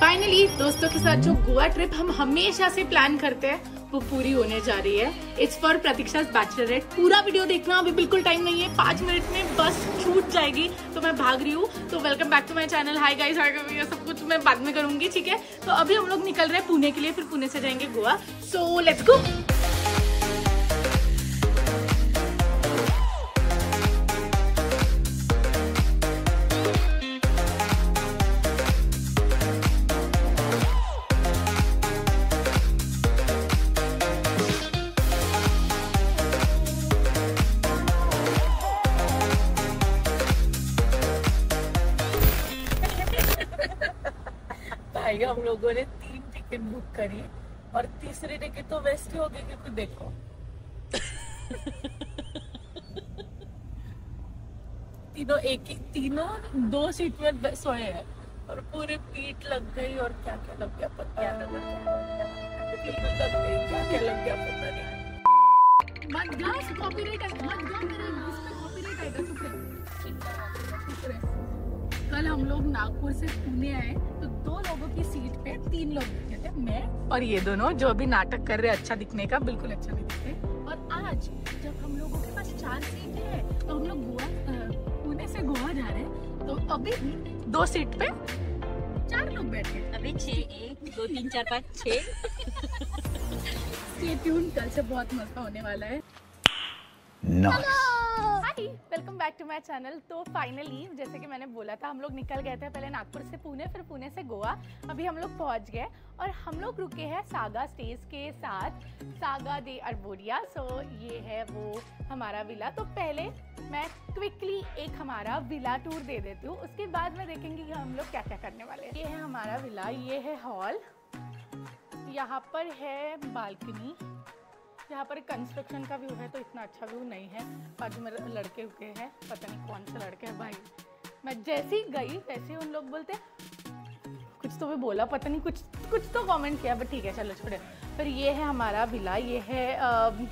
Finally दोस्तों के साथ जो गोवा ट्रिप हम हमेशा से प्लान करते हैं वो पूरी होने जा रही है। इट्स फॉर प्रतीक्षा's बैचलरेट। पूरा वीडियो देखना, अभी बिल्कुल टाइम नहीं है, 5 मिनट में बस छूट जाएगी तो मैं भाग रही हूँ। तो welcome back to my channel. Hi guys, ये सब कुछ मैं बाद में करूंगी, ठीक है। तो अभी हम लोग निकल रहे हैं पुणे के लिए, फिर पुणे से जाएंगे गोवा। So let's go. हम लोगों ने 3 टिकट बुक करी और तीसरी टिकट तो वेस्ट ही हो गई, क्योंकि देखो तीनों 2 सीट में सोए हैं और पूरी पीठ लग गई और क्या क्या लग गया पता नहीं। क्या लग गया पता नहीं। मत गा, कॉपीराइट है, मत गा, मेरे इस पे कॉपीराइट आएगा। चुप रहे। कल हम लोग नागपुर से पुणे आए तो 2 लोगों की सीट पे 3 लोग बैठे थे, मैं और ये दोनों जो अभी नाटक कर रहे अच्छा दिखने का, बिल्कुल अच्छा नहीं दिखते। और आज जब हम लोगों के पास 4 सीट है तो हम लोग पुणे से गोवा जा रहे हैं, तो अभी 2 सीट पे 4 लोग बैठे। अभी 6, 1, 2, 3, 4, 5, 6। स्टे ट्यून, कल से बहुत मजा होने वाला है। Welcome back to my channel. तो फाइनली जैसे कि मैंने बोला था, हम लोग निकल गए थे पहले नागपुर से पुणे, फिर पुणे से गोवा। अभी हम लोग पहुंच गए और हम लोग रुके हैं सागा स्टेज के साथ, सागा दे अर्बोरिया। सो ये है वो हमारा विला। तो पहले मैं क्विकली एक हमारा विला टूर दे देती हूँ, उसके बाद में देखेंगे कि हम लोग क्या क्या करने वाले हैं। ये है हमारा विला, ये है हॉल, यहाँ पर है बालकनी, यहाँ पर कंस्ट्रक्शन का व्यू है तो इतना अच्छा व्यू नहीं है। बाजू में लड़के रुके हैं, पता नहीं कौन से लड़के हैं भाई। मैं जैसी गई वैसे उन लोग बोलते कुछ तो भी बोला, पता नहीं कुछ तो कमेंट किया, बट ठीक है चलो छोड़े। फिर ये है हमारा विला, ये है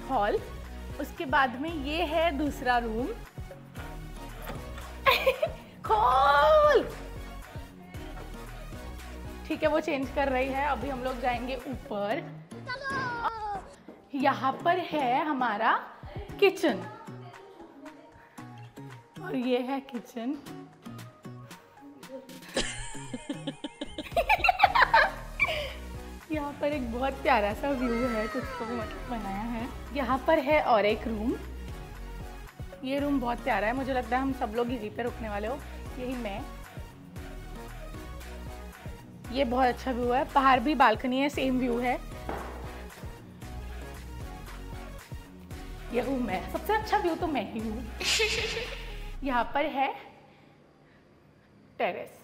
हॉल, उसके बाद में ये है दूसरा रूम। खोल, ठीक है, वो चेंज कर रही है। अभी हम लोग जाएंगे ऊपर। यहाँ पर है हमारा किचन और ये है किचन। यहाँ पर एक बहुत प्यारा सा व्यू है, कुछ तो मतलब बनाया है। यहाँ पर है और एक रूम, ये रूम बहुत प्यारा है, मुझे लगता है हम सब लोग यहीं पे रुकने वाले हो, यही मैं। ये बहुत अच्छा व्यू है, बाहर भी बालकनी है, सेम व्यू है। ये हूँ मैं, सबसे अच्छा व्यू तो मैं ही हूँ। यहाँ पर है टेरेस।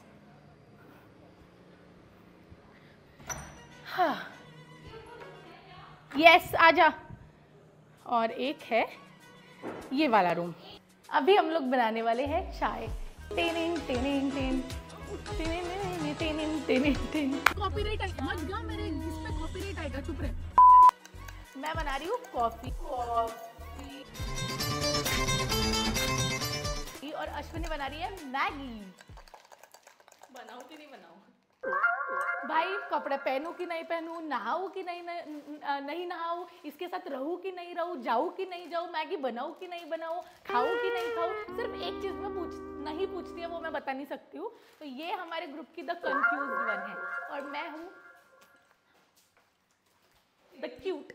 हाँ यस, आजा। और एक है ये वाला रूम। अभी हम लोग बनाने वाले हैं चाय। Tending tending ten tending tending tending ten. Copyright आएगा, मत गा, मेरे इस पे कॉपीराइट आएगा, चुप रहे। मैं बना रही हूँ कॉफी और अश्विनी बना रही है मैगी। बनाऊं कि नहीं बनाऊं भाई? कपड़े पहनूं कि नहीं पहनूं, नहाऊं कि नहीं नहाऊं, इसके साथ रहूं कि नहीं रहूं, जाऊं कि नहीं जाऊं, मैगी बनाऊं कि नहीं बनाऊं, खाऊं कि नहीं खाऊं। सिर्फ एक चीज में नहीं पूछती है, वो मैं बता नहीं सकती हूँ। तो ये हमारे ग्रुप की द कंफ्यूज्ड वन है और मैं हूँ द क्यूट।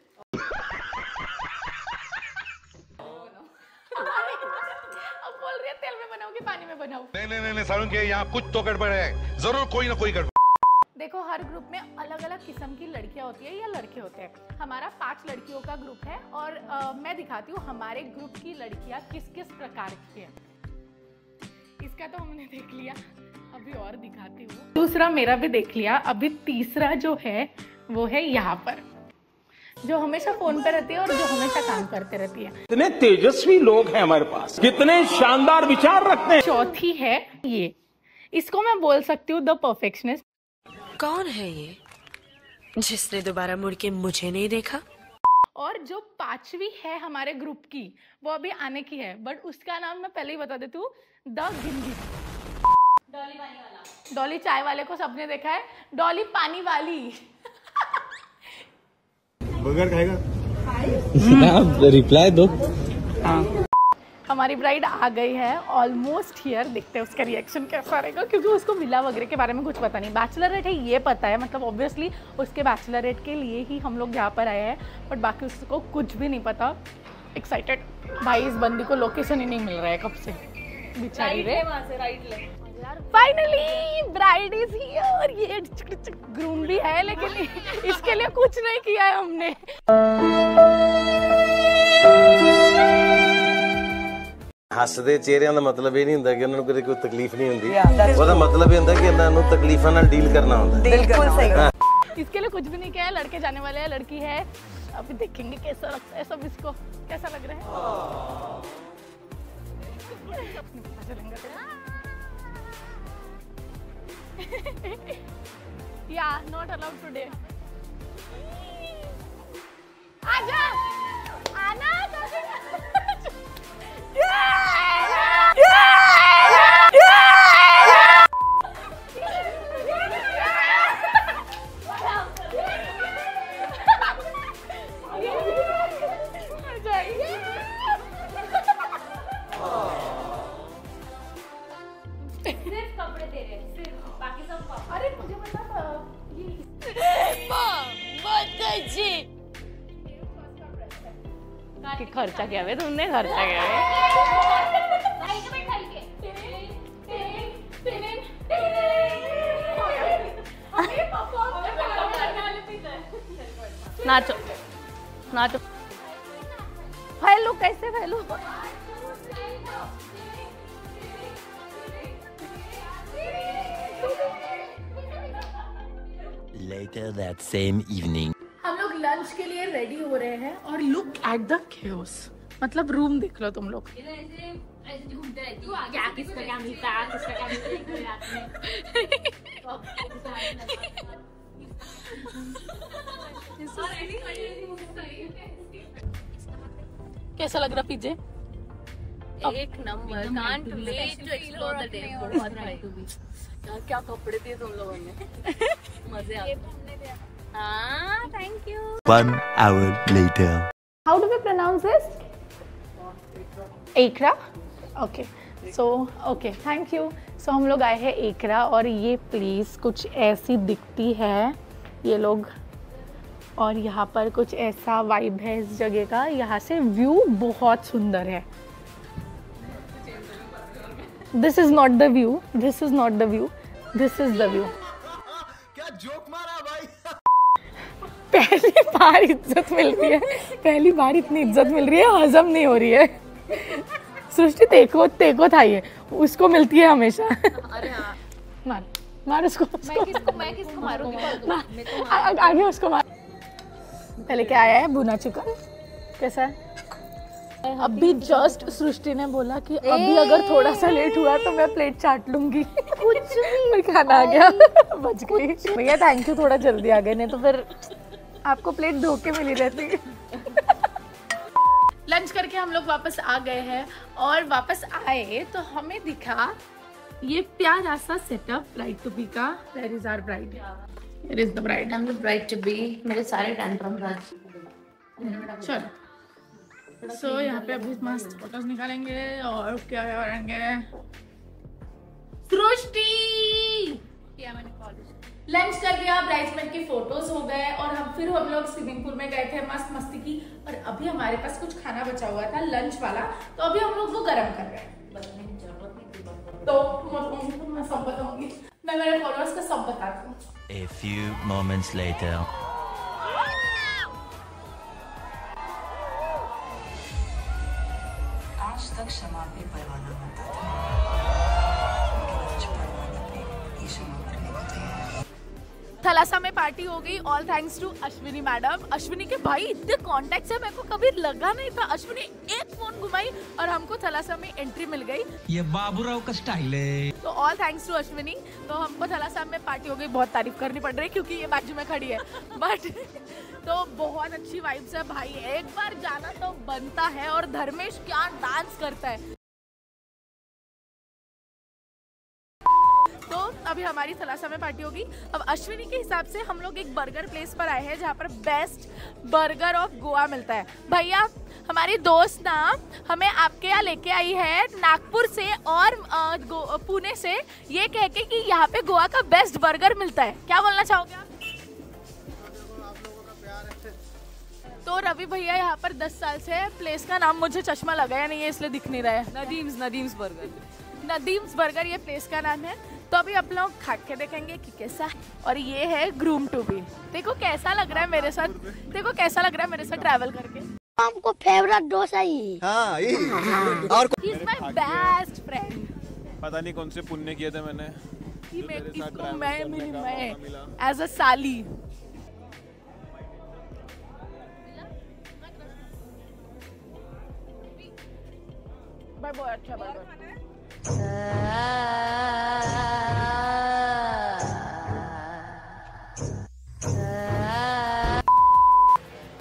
अब बोल रही है तेल में बनाओ कि पानी में बनाओ? नहीं सारुण के यहाँ कुछ तो गड़बड़ है, जरूर कोई ना कोई गड़बड़। देखो, हर ग्रुप में अलग अलग किस्म की लड़कियां होती है या लड़के होते हैं। हमारा 5 लड़कियों का ग्रुप है और मैं दिखाती हूँ हमारे ग्रुप की लड़कियां किस किस प्रकार की है। इसका तो हमने देख लिया, अभी और दिखाती हूँ। दूसरा मेरा भी देख लिया, अभी तीसरा जो है वो है यहाँ पर, जो हमेशा फोन पे रहती है और जो हमेशा काम करते रहती है। कितने तेजस्वी लोग हैं हमारे पास, कितने शानदार विचार रखते हैं। चौथी है ये, इसको मैं बोल सकती हूँ द परफेक्शनिस्ट। कौन है ये जिसने दोबारा मुड़ के मुझे नहीं देखा? और जो 5वीं है हमारे ग्रुप की, वो अभी आने की है, बट उसका नाम मैं पहले ही बता देती हूँ, द गिंदी। डॉली चाय वाले को सबने देखा है, डॉली पानी वाली। बर्गर खाएगा? रिप्लाई दो। हमारी ब्राइड आ गई है, ऑलमोस्ट हियर। देखते हैं उसका रिएक्शन कैसा रहेगा, क्योंकि उसको विला वगैरह के बारे में कुछ पता नहीं। बैचलरेट है ये पता है, मतलब ऑब्वियसली उसके बैचलरेट के लिए ही हम लोग यहाँ पर आए हैं, बट बाकी उसको कुछ भी नहीं पता। एक्साइटेड भाई, इस बंदी को लोकेशन ही नहीं मिल रहा है कब से, बेचारी रे। Finally bride is here. ये ग्रूम भी है, लेकिन इसके लिए कुछ नहीं किया है हमने। ਹੱਸਦੇ ਚਿਹਰਿਆਂ ਦਾ ਮਤਲਬ ਇਹ ਨਹੀਂ ਹੁੰਦਾ ਕਿ ਉਹਨਾਂ ਨੂੰ ਕਦੇ ਕੋਈ ਤਕਲੀਫ ਨਹੀਂ ਹੁੰਦੀ। ਉਹਦਾ ਮਤਲਬ ਇਹ ਹੁੰਦਾ ਕਿ ਇਹਨਾਂ ਨੂੰ ਤਕਲੀਫਾਂ ਨਾਲ ਡੀਲ करना ਹੁੰਦਾ। बिल्कुल सही। इसके लिए कुछ भी नहीं किया है, लड़के जाने वाले हैं, लड़की है। अभी देखेंगे कैसा लगता है सब, इसको कैसा लग रहा है। या नॉट अलाउड टुडे। आजा आना कि खर्चा क्या है तुमने, खर्चा क्या है। नाचो नाचो, फैलो कैसे फैलो। Later that same evening. हम लोग लंच के लिए रेडी हो रहे हैं और लुक एट द chaos। मतलब रूम देख लो तुम लोग। क्या किसका क्या मिलता है, किसका क्या मिलता है। कैसा लग रहा पीछे? एक number. Can't wait to explore the day। क्या कपड़े दिए तुम लोगों ने, मजे आ गए। हाँ, thank you। 1 hour later. How do we pronounce this? एकरा। Okay, so okay, thank you। So हम लोग आए हैं एकरा, और ये प्लेस कुछ ऐसी दिखती है ये लोग, और यहाँ पर कुछ ऐसा वाइब है इस जगह का। यहाँ से व्यू बहुत सुंदर है। This is not the view, this is not the view, this is the view। क्या जोक मारा भाई। पहली बार इज्जत मिल रही है, पहली बार इतनी इज्जत मिल रही है, हजम नहीं हो रही है। सृष्टि तेको था ये, उसको मिलती है हमेशा। अरे हाँ, मार मार उसको। मैं किसको मारूंगी? आगे उसको मार। पहले क्या आया है, भुना चिकन। कैसा है? अभी जस्ट सृष्टि ने बोला कि अभी अगर थोड़ा सा लेट हुआ तो मैं प्लेट चाट लूंगी। कुछ भी खाना आ गया, बच गई। भैया थैंक यू, थोड़ा जल्दी आ गए, नहीं तो फिर आपको प्लेट धोके मिली रहती। लंच करके हम लोग वापस आ गए हैं, और वापस आए तो हमें दिखा ये प्यारा सा सेटअप ब्राइड टू बी का। Where is our bride? Where is the bride? I am the bride to be. मेरे सारे टेंट्रम राज। चलो, सो यहाँ पे अभी मस्त फोटोज निकालेंगे और क्या करेंगे। सृष्टि लंच कर लिया, ब्राइड्समेड की फोटोज हो गए, और हम लोग स्विमिंग पूल में गए थे, मस्त मस्ती की। और अभी हमारे पास कुछ खाना बचा हुआ था लंच वाला, तो अभी हम लोग वो गर्म कर रहे हैं। तो मैं सब बताऊंगी, मैं मेरे फॉलोअर्स का सब बताती हूँ। A few moments later. आज तक शमा पे परवाना होता था, लेकिन आज परवाने पे ये शमा करने को तैयार है। थलासा में पार्टी हो गई, all thanks to Ashwini madam. Ashwini के भाई इतने कॉन्टेक्ट्स है, मेरे को कभी लगा नहीं था। अश्विनी एक फोन घुमाई और हमको थलासा में एंट्री मिल गई। ये बाबूराव का स्टाइल है। तो ऑल थैंक्स टू अश्विनी। तो हमको थलासा में पार्टी हो गई, बहुत तारीफ करनी पड़ रही है क्योंकि ये बाजू में खड़ी है, बट तो बहुत अच्छी वाइब्स है भाई, एक बार जाना तो बनता है। और धर्मेश क्या डांस करता है। अभी हमारी थलासा में पार्टी होगी। अब अश्विनी के हिसाब से हम लोग एक बर्गर प्लेस पर आए हैं जहाँ पर बेस्ट बर्गर ऑफ गोवा मिलता है। भैया हमारी दोस्त ना हमें आपके यहाँ लेके आई है नागपुर से और पुणे से, ये कह के कि यहाँ पे गोवा का बेस्ट बर्गर मिलता है। क्या बोलना चाहोगे आप? तो रवि भैया यहाँ पर 10 साल से, प्लेस का नाम मुझे चश्मा लगाया नहीं है इसलिए दिख नहीं रहा है। नदीम्स बर्गर ये प्लेस का नाम है। तो अभी आप लोग खा के देखेंगे कि कैसा। और ये है ग्रूम टू बी। देखो कैसा लग रहा है मेरे साथ, देखो कैसा लग रहा है मेरे साथ ट्रैवल करके। हमको फेवरेट डोसा ही। हाँ और he is my best friend. पता नहीं कौन से पुण्य किए थे मैंने, मैं एज अ साली। बहुत अच्छा बर्गर।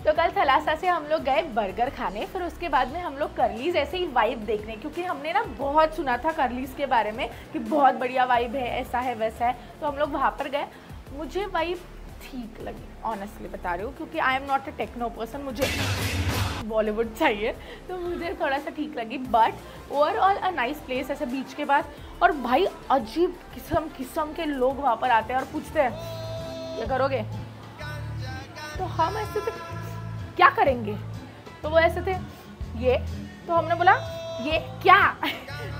तो कल थलासा से हम लोग गए बर्गर खाने, फिर उसके बाद में हम लोग करलीज ऐसे ही वाइब देखने, क्योंकि हमने ना बहुत सुना था करलीज के बारे में कि बहुत बढ़िया वाइब है, ऐसा है वैसा है। तो हम लोग वहाँ पर गए। मुझे वाइब ठीक लगी, ऑनेस्टली बता रही हूँ, क्योंकि I am not a techno person, मुझे बॉलीवुड चाहिए, तो मुझे थोड़ा सा ठीक लगी। But overall a nice place, ऐसे बीच के बाद। और भाई अजीब किस्म के लोग वहाँ पर आते हैं और पूछते हैं क्या करोगे, तो हम ऐसे थे क्या करेंगे, तो वो ऐसे थे ये, तो हमने बोला ये क्या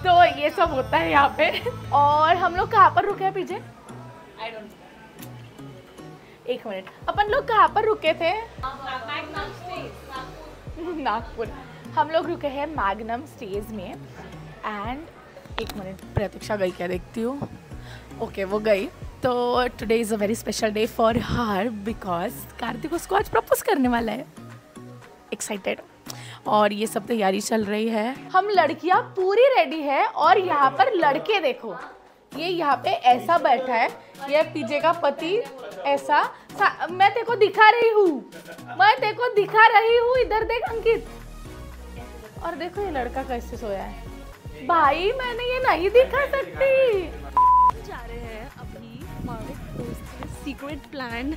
तो ये सब होता है यहाँ पे। और हम लोग कहाँ पर रुके हैं पीछे, आई डोंट नो, एक मिनट, अपन लोग कहाँ पर रुके थे? नागपुर। हम लोग रुके हैं मैग्नम स्टेज में। एंड एक मिनट, प्रतीक्षा गई क्या, देखती हूँ। ओके वो गई। तो today is a very special day for her, because Kartik उसको आज प्रपोज करने वाला है। एक्साइटेड। और ये सब तैयारी चल रही है। हम लड़कियां पूरी रेडी है और यहाँ पर लड़के देखो, ये यहाँ पे ऐसा बैठा है, ये पीछे का पति ऐसा, मैं तेरे को दिखा रही हूँ, इधर देख अंकित, और देखो ये लड़का कैसे सोया है। भाई मैंने ये नहीं दिखा सकती। जा रहे हैं अभी हमारे दोस्त के सीक्रेट प्लान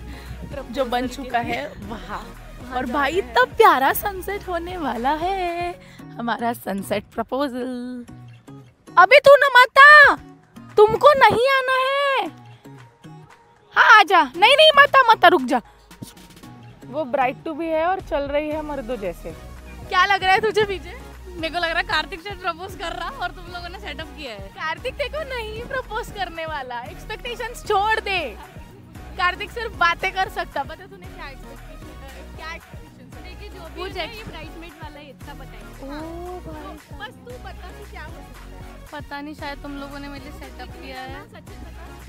जो बन चुका है वहाँ। और भाई इतना प्यारा सनसेट होने वाला है, हमारा सनसेट प्रपोजल। अबे तू न माता, तुमको नहीं आना है। हाँ आजा। नहीं माता रुक जा। वो ब्राइड टू भी है और चल रही है मर्दों जैसे। क्या लग रहा है तुझे पीछे? मेरे को लग रहा है कार्तिक से प्रपोज कर रहा और तुम लोगों ने सेटअप किया है। कार्तिक देखो नहीं प्रपोज करने वाला, एक्सपेक्टेशंस छोड़ दे। कार्तिक सिर्फ बातें कर सकता। पता तूने क्या एक्सपेक्टेशंस? देखिए जो भी है ये ब्राइडमेड वाला है, इतना बताइए। ओह भाई बस तू बता कि क्या हो सकता है। पता नहीं, शायद तुम लोगों ने मुझे सेटअप किया है।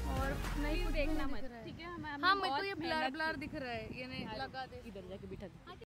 और नहीं देखना मत, ठीक है? हाँ मेरे को ये ब्लर दिख रहा है, ये नहीं लगा दे, इधर जाके बिठा दे।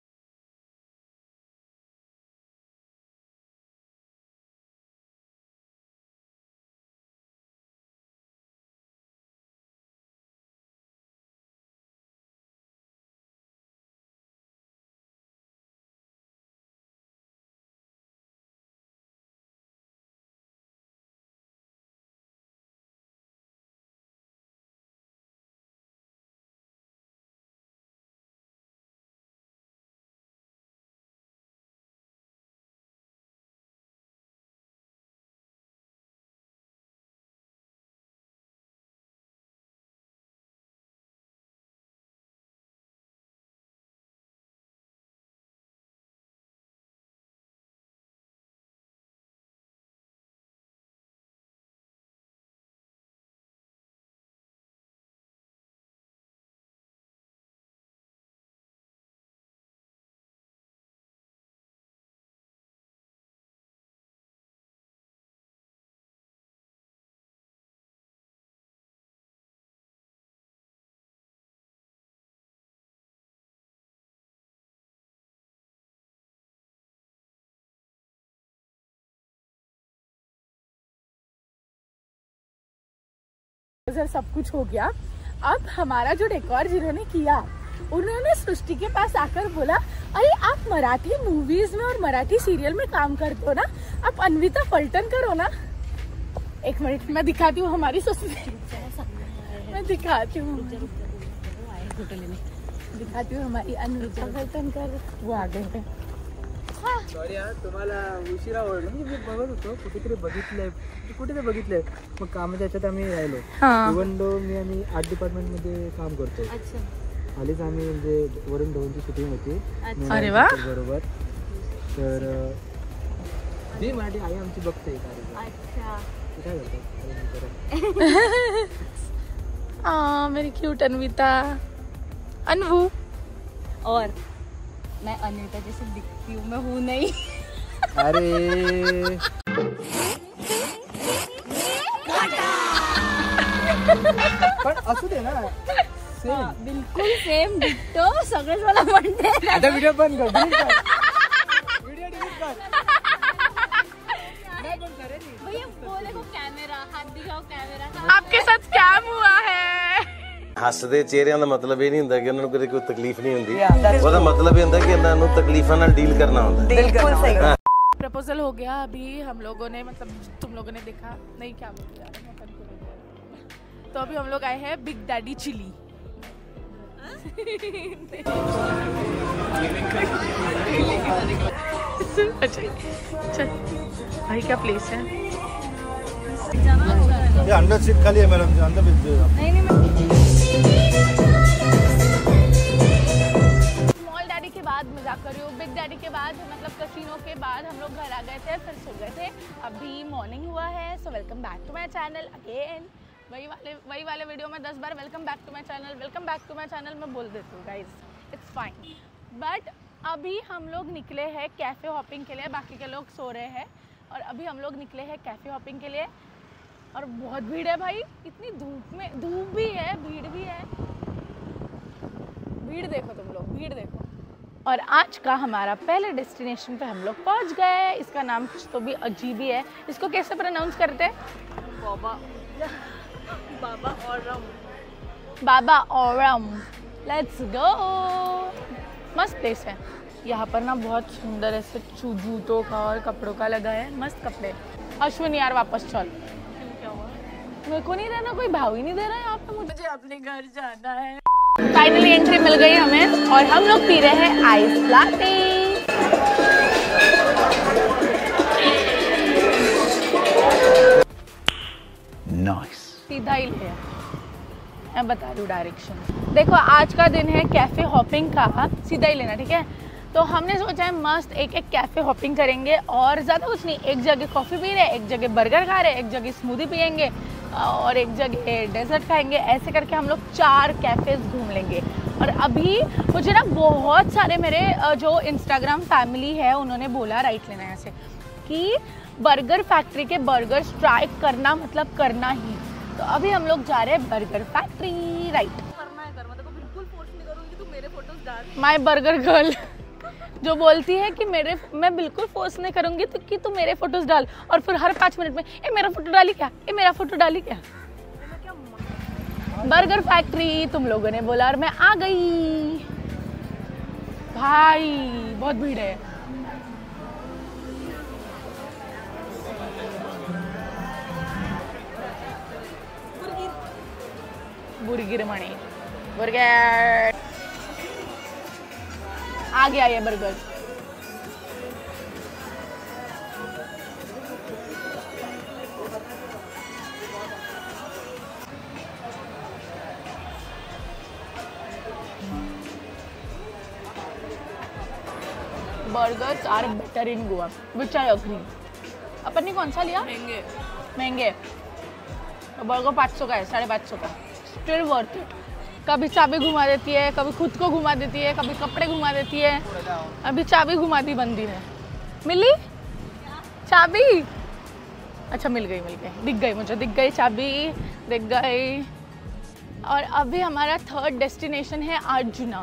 सब कुछ हो गया। अब हमारा जो डेकोर जिन्होंने किया, उन्होंने सृष्टि के पास आकर बोला, अरे आप मराठी मूवीज में और मराठी सीरियल में काम करते हो ना, आप अन्विता फलटन करो ना। एक मिनट मैं दिखाती हूँ हमारी सृष्टि। मैं दिखाती हूँ, दिखाती हूँ हमारी अनुजा फलटणकर, वो आ गए हैं। सॉरी यार तुम्हाला उशिरा ओरडलो, मी बघत होतो कुठेतरी बघितलंय, कुठे बघितलंय, मग कामाच्या याच्यात आम्ही राहिलो. इव्हन दो मी आम्ही आर्ट डिपार्टमेंट मध्ये काम करतो. आलीच आम्ही म्हणजे वरुण धवनची शूटिंग होती. अरे वा, बरोबर. तर जी मराठी आई आमची बघते. अच्छा काय करतात मेरी क्यूट अन्विता, अनवू. और मैं अनिता जैसे दिखती हूँ, मैं हूँ नहीं. अरे पण असू दे ना, बिल्कुल सेम डिट्टो, सगळेच मला म्हणते. आता व्हिडिओ बंद कर, व्हिडिओ डिलीट कर. मैं बंद करे नहीं भैया, बोले को कैमरा, हाथ दिखाओ कैमरा. आपके साथ स्कैम हुआ है. ਹੱਸਦੇ ਚਿਹਰਿਆਂ ਦਾ ਮਤਲਬ ਇਹ ਨਹੀਂ ਹੁੰਦਾ ਕਿ ਉਹਨਾਂ ਨੂੰ ਕਦੇ ਕੋਈ ਤਕਲੀਫ ਨਹੀਂ ਹੁੰਦੀ, ਉਹਦਾ ਮਤਲਬ ਇਹ ਹੁੰਦਾ ਕਿ ਇਹਨਾਂ ਨੂੰ ਤਕਲੀਫਾਂ ਨਾਲ ਡੀਲ ਕਰਨਾ ਹੁੰਦਾ. बिल्कुल सही. प्रपोजल हो गया अभी हम लोगों ने, मतलब तुम लोगों ने देखा नहीं, क्या बोल रहा है, तो अभी हम लोग आए हैं बिग डैडी चिली. चल भाई, क्या प्लेस है? ये अंडर सीट खाली है मैडम, अंदर स्मॉल डैडी के बाद मजाक कर रही हूँ, बिग डैडी के बाद मतलब कसिनो के बाद हम लोग घर आ गए थे, फिर सो गए थे. अभी मॉर्निंग हुआ है. So welcome back to my channel again. वही वाले वीडियो में 10 बार welcome back to my channel, welcome back to my channel मैं बोल देती हूँ गाइज, इट्स फाइन. बट अभी हम लोग निकले हैं कैफ़े हॉपिंग के लिए. बाकी के लोग सो रहे हैं और अभी हम लोग निकले हैं कैफ़े हॉपिंग के लिए. और बहुत भीड़ है भाई, इतनी धूप में, धूप भी है, भीड़ भी है. भीड़ देखो तुम लोग, भीड़ देखो. और आज का हमारा पहले डेस्टिनेशन पे हम लोग पहुंच गए. इसका नाम कुछ तो भी अजीब ही है. इसको कैसे प्रोनाउंस करते हैं? बाबा औरम. Let's go. मस्त प्लेस है. यहाँ पर ना बहुत सुंदर ऐसे जूतों का और कपड़ों का लगा है, मस्त कपड़े. अश्विन यार वापस चल, मेरे को नहीं रहना, कोई भाव ही नहीं दे रहा है यहाँ पे, मुझे अपने घर जाना है. फाइनली एंट्री मिल गई हमें और हम लोग पी रहे हैं आइस लाटे. Nice. सीधा ही ले, मैं बता दूँ डायरेक्शन. देखो आज का दिन है कैफ़े हॉपिंग का, सीधा ही लेना, ठीक है. तो हमने सोचा है मस्त एक कैफ़े हॉपिंग करेंगे और ज़्यादा कुछ नहीं. एक जगह कॉफ़ी पी रहे, एक जगह बर्गर खा रहे, एक जगह स्मूदी पियेंगे और एक जगह डेजर्ट खाएंगे. ऐसे करके हम लोग 4 कैफ़ेज़ घूम लेंगे. और अभी मुझे ना बहुत सारे मेरे जो इंस्टाग्राम फैमिली है उन्होंने बोला राइट लेना है ऐसे कि बर्गर फैक्ट्री के बर्गर्स ट्राई करना, मतलब करना ही. तो अभी हम लोग जा रहे हैं burger factory. Right, my burger girl जो बोलती है कि मैं बिल्कुल फोर्स नहीं करूंगी तो कि तू मेरे फोटोज डाल, और फिर हर 5 मिनट में ए मेरा फोटो डाली क्या, ए मेरा फोटो डाली क्या. बर्गर फैक्ट्री तुम लोगों ने बोला और मैं आ गई. भाई बहुत भीड़ है. बुर्गिर मणि, बर्गर आ गया ये burger. Burgers are better in Goa, which I agree. अपन ने कौन सा लिया? महंगे. तो बर्गर 500 का है, 550 का. Still worth it. कभी चाबी घुमा देती है, कभी खुद को घुमा देती है, कभी कपड़े घुमा देती है. अभी चाबी घुमा दी बंदी ने. मिली चाबी? अच्छा मिल गई, दिख गई, मुझे दिख गई चाबी, दिख गई. और अभी हमारा 3rd डेस्टिनेशन है Arjuna.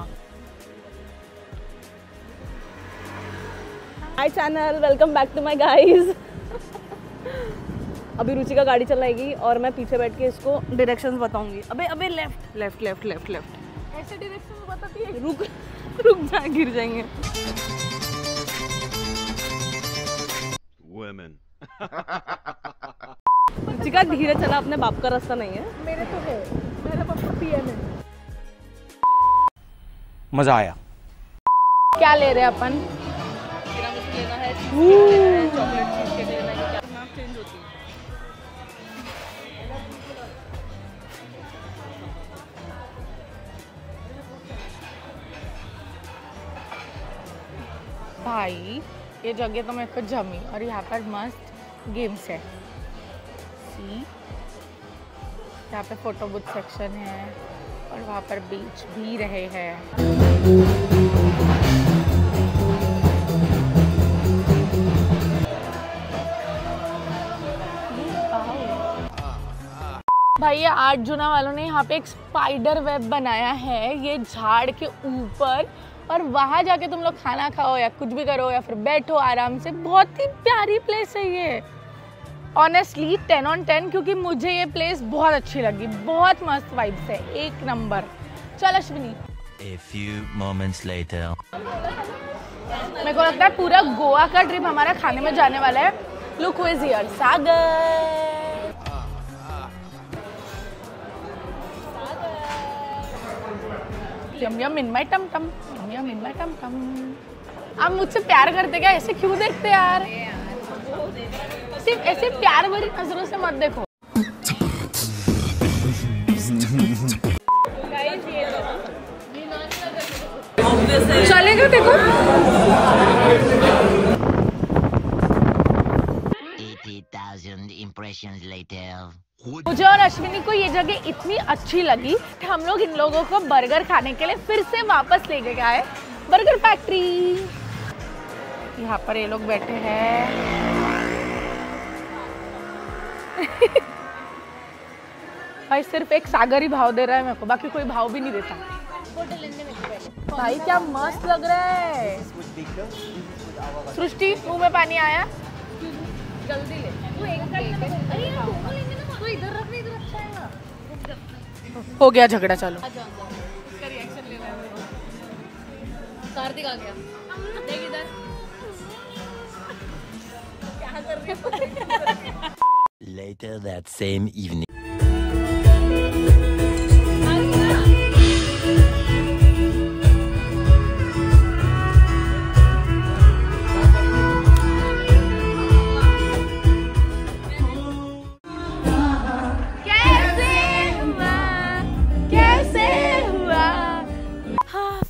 Hi channel, welcome back to my guys. अभी रुचि का गाड़ी चलाएगी और मैं पीछे बैठ के इसको डायरेक्शंस बताऊंगी. अबे left left left left left ऐसे डायरेक्शन बताती है. रुक जा, गिर जाएंगे. Women. रुचि का धीरे चला, अपने बाप का रास्ता नहीं है. मेरे तो है, मेरे पापा PM है। मजा आया। क्या ले रहे हैं अपन? तिरामिसू लेना है, चॉकलेट चीज केक लेना है, क्या नाम चेंज होती है। भाई ये जगह तो मेरे को जमी, और यहाँ पर मस्त गेम्स है। सी यहाँ पे फोटो बूथ सेक्शन है और वहाँ पर बेच भी रहे हैं। भाई ये 8 जूना वालों ने यहाँ पे एक स्पाइडर वेब बनाया है ये झाड़ के ऊपर, और वहाँ जाके तुम लोग खाना खाओ या कुछ भी करो या फिर बैठो आराम से। बहुत ही प्यारी प्लेस है ये, ऑनेस्टली 10 on 10, क्योंकि मुझे ये प्लेस बहुत अच्छी लगी। बहुत मस्त वाइब्स है, एक नंबर। चल Ashwini. A few moments later. मेरे को लगता है पूरा गोवा का ट्रिप हमारा खाने में जाने वाला है। Look who is here, Sagar. Yum yum in my tum tum, Yama yum in my tum टम। आप मुझसे प्यार करते क्या? ऐसे क्यों देखते यार? सिर्फ ऐसे प्यार भरी नजरों से मत देखो। चलेगा देखो। 80,000 impressions later. मुझे और अश्विनी को ये जगह इतनी अच्छी लगी कि हम लोग इन लोगों को बर्गर खाने के लिए फिर से वापस लेके गए बर्गर फैक्ट्री। यहाँ पर ये लोग बैठे हैं। भाई सिर्फ एक सागर ही भाव दे रहा है मेरे को, बाकी कोई भाव भी नहीं देता। भाई क्या मस्त लग रहा है। सृष्टि मुंह में पानी आया। जल्दी ले, तू एक तो इधर रख, इधर अच्छा है ना। हो गया झगड़ा, चलो। इसका रिएक्शन लेना है। कार्तिक आ गया, देख इधर क्या कर रही है। Later that same evening.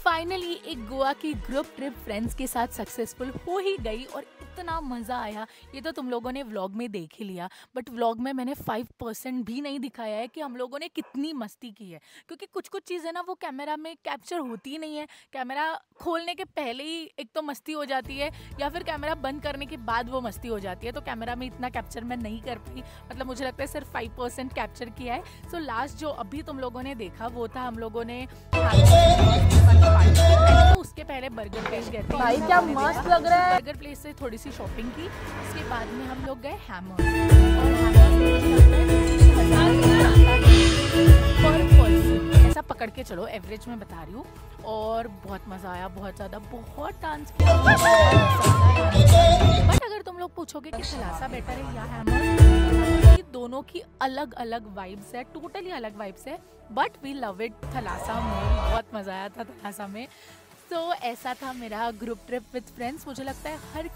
Finally एक गोवा की ग्रुप ट्रिप फ्रेंड्स के साथ सक्सेसफुल हो ही गई और इतना मज़ा आया। ये तो तुम लोगों ने व्लॉग में देख ही लिया, बट व्लॉग में मैंने 5% भी नहीं दिखाया है कि हम लोगों ने कितनी मस्ती की है, क्योंकि कुछ कुछ चीज़ें ना वो कैमरा में कैप्चर होती ही नहीं है। कैमरा खोलने के पहले ही एक तो मस्ती हो जाती है, या फिर कैमरा बंद करने के बाद वो मस्ती हो जाती है। तो कैमरा में इतना कैप्चर मैं नहीं कर पाई, मतलब मुझे लगता है सिर्फ 5% कैप्चर किया है। सो लास्ट जो अभी तुम लोगों ने देखा वो था हम लोगों ने तो उसके पहले बर्गर प्लेस गए थे। भाई क्या मस्त लग रहा है। बर्गर प्लेस से थोड़ी सी शॉपिंग की, उसके बाद में हम लोग गए हैमर। पर पर्सन ऐसा पकड़ के चलो, एवरेज में बता रही हूँ। और बहुत मज़ा आया, बहुत ज़्यादा, बहुत डांस किया। बट अगर तुम लोग पूछोगे कि थलासा बेटर है या हैमर, दोनों की अलग अलग वाइब्स है, टोटली अलग वाइब्स है। But we love it Thalassa more. बहुत मज़ा आया था थलासा में। तो ऐसा था मेरा ग्रुप ट्रिप विद फ्रेंड्स। मुझे लगता है हर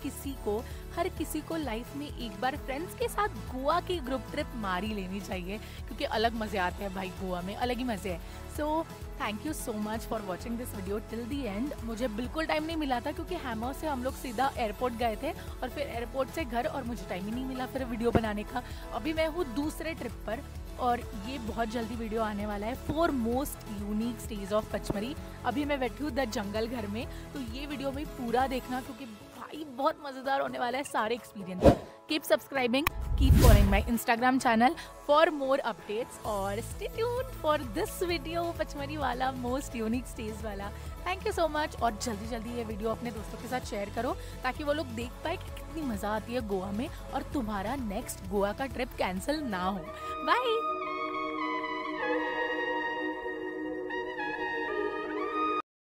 किसी को लाइफ में एक बार फ्रेंड्स के साथ गोवा की ग्रुप ट्रिप मार ही लेनी चाहिए, क्योंकि अलग मज़े आते हैं भाई, गोवा में अलग ही मज़े हैं। So thank you so much for watching this video till the and. मुझे बिल्कुल टाइम नहीं मिला था, क्योंकि हैमर से हम लोग सीधा एयरपोर्ट गए थे और फिर एयरपोर्ट से घर, और मुझे टाइम ही नहीं मिला फिर वीडियो बनाने का। अभी मैं हूँ दूसरे ट्रिप पर, और ये बहुत जल्दी वीडियो आने वाला है 4 most unique stage of Pachmarhi. अभी मैं बैठी हूँ द जंगल घर में, तो ये वीडियो में पूरा देखना, क्योंकि भाई बहुत मज़ेदार होने वाला है सारे experience. Keep subscribing, keep following my Instagram channel for more updates, और stay tuned for this video Pachmarhi वाला, मोस्ट यूनिक स्टेज वाला। Thank you so much. और जल्दी जल्दी ये वीडियो अपने दोस्तों के साथ शेयर करो, ताकि वो लोग देख पाए कि कितनी मज़ा आती है गोवा में, और तुम्हारा नेक्स्ट गोवा का ट्रिप कैंसिल ना हो। बाय।